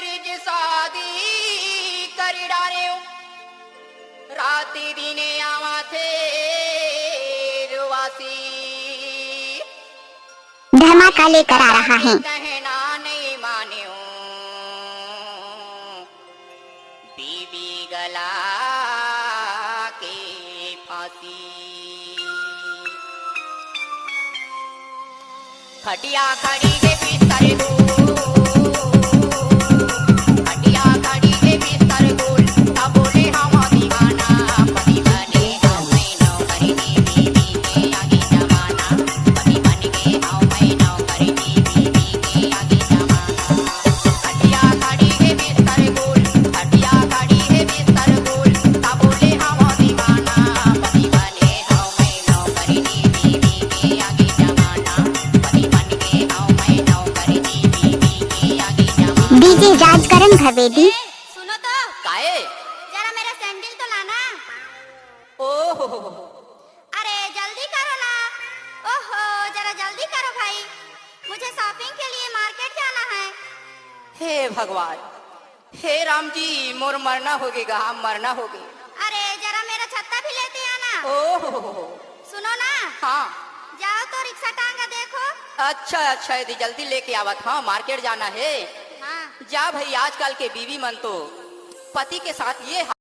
मेरी जी शादी कर डारे राती दिने आवा थे रुवासी धमाका लेकर आ रहा है। कहना नहीं मान्यो बीबी गला के फांसी खटिया खड़ी के बिस्तर दो खटिया खड़ी के बिस्तर गोल अब बोले हम दीवाना पति बने हम मैं नौकरी बीबी के आगे जमाना पति बन के हम मैं नौकरी बीबी के आगे जमाना खटिया खड़ी के बिस्तर गोल खटिया खड़ी के बिस्तर गोल अब बोले हम दीवाना पति बने हम मैं नौकरी बीबी के आगे जमाना पति बन के हम मैं नौकरी बीबी के आगे जमाना डीजे राजकरण भवेदी। सुनो तो काहे जरा मेरा सैंडल तो लाना। ओहो अरे जल्दी करो ना। ओहो जरा जल्दी करो भाई, मुझे शॉपिंग के लिए मार्केट जाना है। हे भगवान हे राम जी मोर मरना होगेगा हम मरना होगे अरे जरा मेरा छत्ता भी लेते आना। ओहो सुनो ना, हाँ जाओ तो रिक्शा टांगा देखो। अच्छा अच्छा यदि जल्दी लेके आवत हाँ मार्केट जाना है हाँ जा भाई आजकल के बीवी मन तो पति के साथ ये